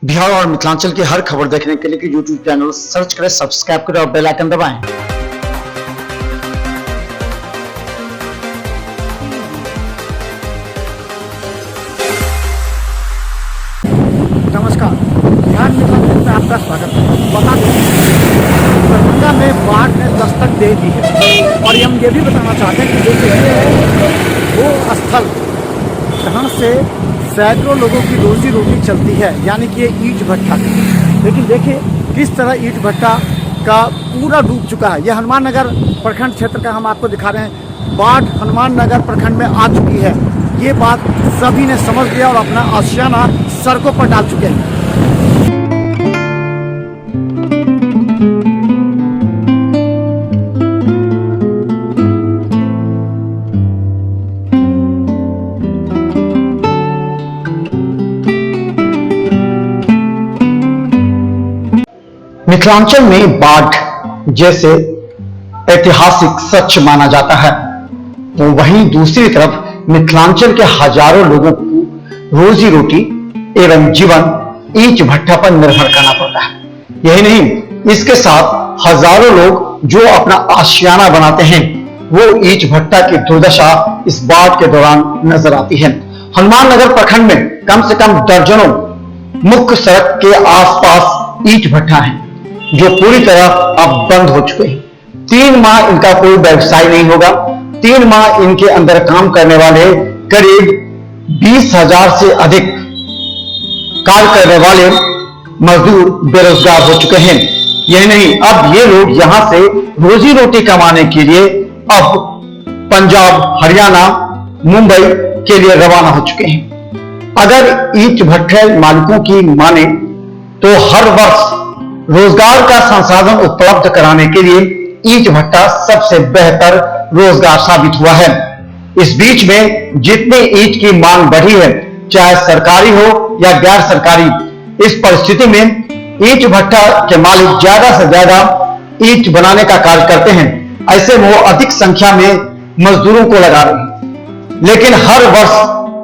बिहार और मिथिलांचल की हर खबर देखने के लिए यूट्यूब चैनल सर्च करें, सब्सक्राइब करें और बेल आइकन दबाएं। नमस्कार, बिहार मिथिलांचल में आपका स्वागत है। बता दें, दरभंगा में बाढ़ ने दस्तक दे दी है और हम ये भी बताना चाहते हैं कि देखिए वो स्थल जहाँ से सैकड़ों लोगों की रोजी रोटी चलती है, यानी कि ये ईंट भट्टा। लेकिन देखिए किस तरह ईंट भट्टा का पूरा डूब चुका है। ये हनुमान नगर प्रखंड क्षेत्र का हम आपको दिखा रहे हैं। बाढ़ हनुमान नगर प्रखंड में आ चुकी है, ये बात सभी ने समझ लिया और अपना आशियाना सड़कों पर डाल चुके हैं। मिथिलांचल में बाढ़ जैसे ऐतिहासिक सच माना जाता है, तो वहीं दूसरी तरफ मिथिलांचल के हजारों लोगों को रोजी रोटी एवं जीवन ईंट भट्टा पर निर्भर करना पड़ता है। यही नहीं, इसके साथ हजारों लोग जो अपना आशियाना बनाते हैं, वो ईंट भट्टा की दुर्दशा इस बाढ़ के दौरान नजर आती है। हनुमान नगर प्रखंड में कम से कम दर्जनों मुख्य सड़क के आसपास ईंट भट्टा है जो पूरी तरह अब बंद हो चुके हैं। 3 माह इनका कोई व्यवसाय नहीं होगा। 3 माह इनके अंदर काम करने वाले करीब 20,000 से अधिक कार्य करने वाले मजदूर बेरोजगार हो चुके हैं। यही नहीं, अब ये लोग यहां से रोजी रोटी कमाने के लिए अब पंजाब, हरियाणा, मुंबई के लिए रवाना हो चुके हैं। अगर ईंट भट्टे मालिकों की माने तो हर वर्ष रोजगार का संसाधन उपलब्ध कराने के लिए ईंट भट्टा सबसे बेहतर रोजगार साबित हुआ है। इस बीच में जितनी ईंट की मांग बढ़ी है, चाहे सरकारी हो या गैर सरकारी, इस परिस्थिति में ईंट भट्टा के मालिक ज्यादा से ज्यादा ईंट बनाने का कार्य करते हैं। ऐसे वो अधिक संख्या में मजदूरों को लगा रहे हैं, लेकिन हर वर्ष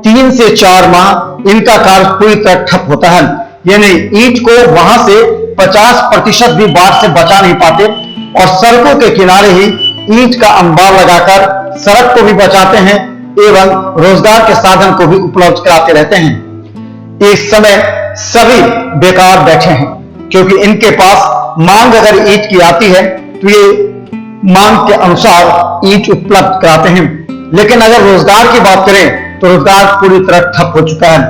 3 से 4 माह इनका कार्य पूरी तरह ठप होता है। यानी ईंट को वहां से 50% भी बाढ़ से बचा नहीं पाते और सड़कों के किनारे ही ईंट का अंबार लगाकर सड़क को भी बचाते हैं एवं रोजगार के साधन को भी उपलब्ध कराते रहते हैं। इस समय सभी बेकार बैठे हैं, क्योंकि इनके पास मांग अगर ईंट की आती है तो ये मांग के अनुसार ईंट उपलब्ध कराते हैं, लेकिन अगर रोजगार की बात करें तो रोजगार पूरी तरह ठप हो चुका है।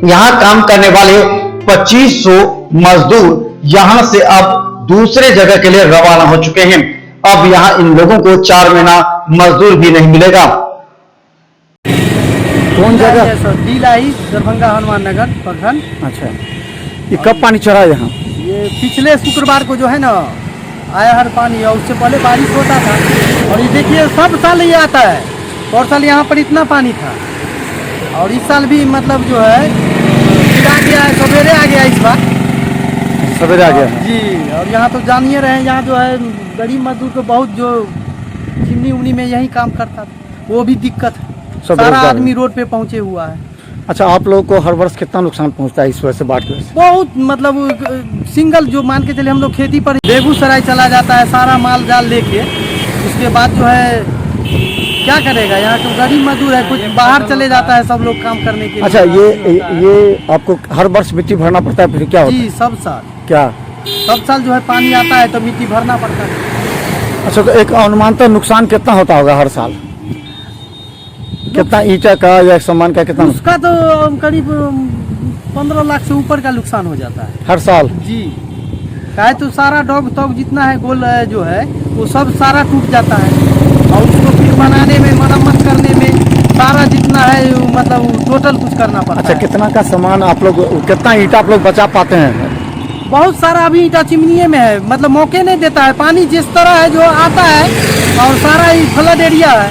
यहां काम करने वाले 2500 मजदूर यहां से अब दूसरे जगह के लिए रवाना हो चुके हैं। अब यहां इन लोगों को 4 महीना मजदूर भी नहीं मिलेगा। कौन जगह? दिलाई, दरभंगा, हनुमान नगर प्रखंड। अच्छा, ये कब पानी चढ़ा यहाँ? ये पिछले शुक्रवार को जो है ना आया हर पानी, और उससे पहले बारिश होता था। और ये देखिए सब साल ये आता है, और साल यहाँ पर इतना पानी था, और इस साल भी मतलब जो है आ गया है, सवेरे आ गया इस बार, सवेरे आ गया जी। और यहाँ तो जानिए रहे हैं, यहाँ जो है गरीब मजदूर को बहुत जो चिमनी उमनी में यही काम करता था, वो भी दिक्कत है। सारा आदमी रोड पे पहुंचे हुआ है। अच्छा, आप लोगों को हर वर्ष कितना नुकसान पहुंचता है इस वजह से, बाढ़ की वजह से? बहुत मतलब सिंगल जो मान के चले, हम लोग खेती पर बेगूसराय चला जाता है सारा माल जाल लेके। उसके बाद जो है क्या करेगा, यहाँ तो गरीब मजदूर है, कुछ बाहर चले जाता है सब लोग काम करने के लिए। अच्छा, ये आपको हर वर्ष मिट्टी भरना पड़ता है, फिर क्या होता है? जी, सब साल। क्या सब साल जो है पानी आता है तो मिट्टी भरना पड़ता है। अच्छा, तो एक अनुमानतः नुकसान कितना होता होगा हर साल? कितना ईंटा का या सामान का कितना? उसका तो करीब 15 लाख से ऊपर का नुकसान हो जाता है हर साल जी। काहे तो सारा डॉग टॉग जितना है गोल जो है वो सब सारा टूट जाता है, और उसको फिर बनाने में, मरम्मत करने में सारा जितना है मतलब टोटल कुछ करना पड़ता है। अच्छा, कितना का सामान आप लोग, कितना ईंटा आप लोग बचा पाते हैं? बहुत सारा अभी ईंटा चिमनिए में है, मतलब मौके नहीं देता है। पानी जिस तरह है जो आता है और सारा ही फ्लड एरिया है,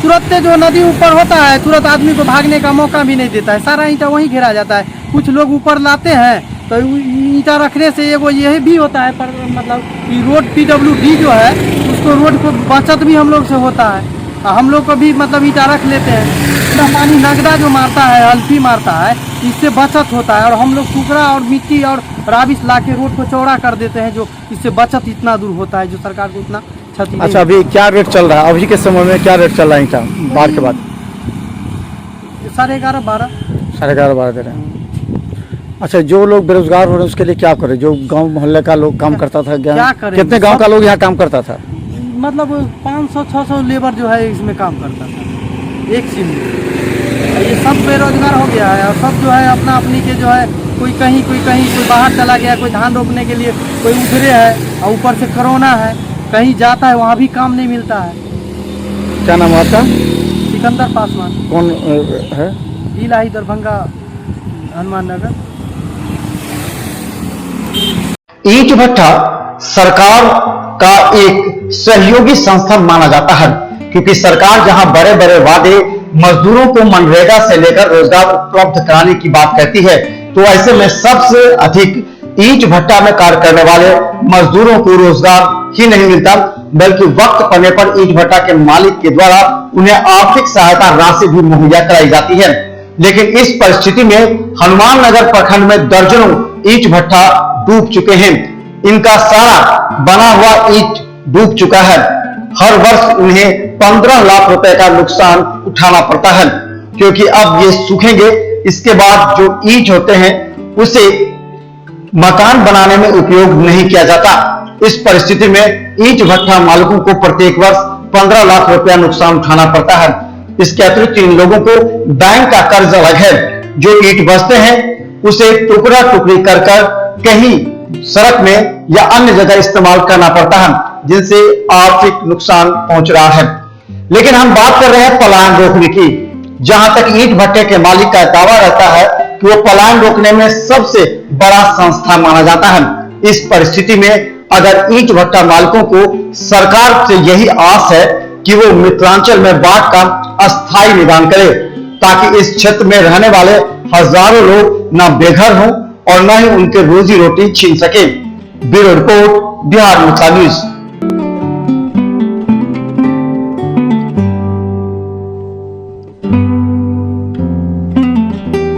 तुरंत जो नदी ऊपर होता है तुरंत आदमी को भागने का मौका भी नहीं देता है, सारा ईंटा वहीं घेरा जाता है। कुछ लोग ऊपर लाते हैं तो ईंटा रखने से वो यही भी होता है, पर मतलब रोड PWD जो है उसको रोड को बचत भी हम लोग से होता है। हम लोग को भी मतलब ईटा रख लेते हैं। इतना पानी नगदा जो मारता है, अल्फी मारता है, इससे बचत होता है। और हम लोग टुकड़ा और मिट्टी और राबिश ला के रोड को चौड़ा कर देते हैं, जो इससे बचत इतना दूर होता है, जो सरकार को इतना क्षति नहीं अच्छा, अभी क्या रेट चल रहा है? अभी के समय में क्या रेट चल रहा है ईंटा बाढ़ के बाद? 11.5 12। 11.5 12 दे रहे हैं। अच्छा, जो लोग बेरोजगार हो रहे हैं उसके लिए क्या करें? जो गांव मोहल्ले का लोग काम करता था, क्या करें? कितने गांव का लोग यहाँ काम करता था? मतलब 500-600 लेबर जो है इसमें काम करता था एक सिम में। ये सब बेरोजगार हो गया है और सब जो है अपना अपनी के जो है कोई कहीं कोई बाहर चला गया, कोई धान रोपने के लिए, कोई उधरे है और ऊपर से कोरोना है, कहीं जाता है वहाँ भी काम नहीं मिलता है। क्या नाम है आपका? सिकंदर पासवान। कौन है? इलाही दरभंगा हनुमान नगर। ईंट भट्टा सरकार का एक सहयोगी संस्थान माना जाता है, क्योंकि सरकार जहां बड़े बड़े वादे मजदूरों को मनरेगा से लेकर रोजगार उपलब्ध कराने की बात कहती है, तो ऐसे में सबसे अधिक ईंट भट्टा में कार्य करने वाले मजदूरों को रोजगार ही नहीं मिलता, बल्कि वक्त पड़ने पर ईंट भट्टा के मालिक के द्वारा उन्हें आर्थिक सहायता राशि भी मुहैया कराई जाती है। लेकिन इस परिस्थिति में हनुमान नगर प्रखंड में दर्जनों ईंट भट्टा डूब चुके हैं। इनका सारा बना हुआ ईंट डूब चुका है। हर वर्ष उन्हें 15 लाख रुपए का नुकसान उठाना पड़ता है, क्योंकि अब ये सूखेंगे। इसके बाद जो ईंट होते हैं उसे मकान बनाने में उपयोग नहीं किया जाता। इस परिस्थिति में ईंट भट्टा मालिकों को प्रत्येक वर्ष 15 लाख रुपया नुकसान उठाना पड़ता है। इसके अतिरिक्त इन लोगों को बैंक का कर्ज अलग है। जो ईंट बचते हैं उसे टुकड़ा टुकड़ी कर कहीं सड़क में या अन्य जगह इस्तेमाल करना पड़ता है, जिनसे आर्थिक नुकसान पहुंच रहा है। लेकिन हम बात कर रहे हैं पलायन रोकने की, जहां तक ईंट भट्टे के मालिक का दावा रहता है कि वो पलायन रोकने में सबसे बड़ा संस्था माना जाता है। इस परिस्थिति में अगर ईंट भट्टा मालिकों को सरकार से यही आस है कि वो मिथिलांचल में बाढ़ का अस्थायी निदान करे, ताकि इस क्षेत्र में रहने वाले हजारों लोग न बेघर हों और न ही उनके रोजी रोटी छीन सके। Bureau report, Bihar Mithila news.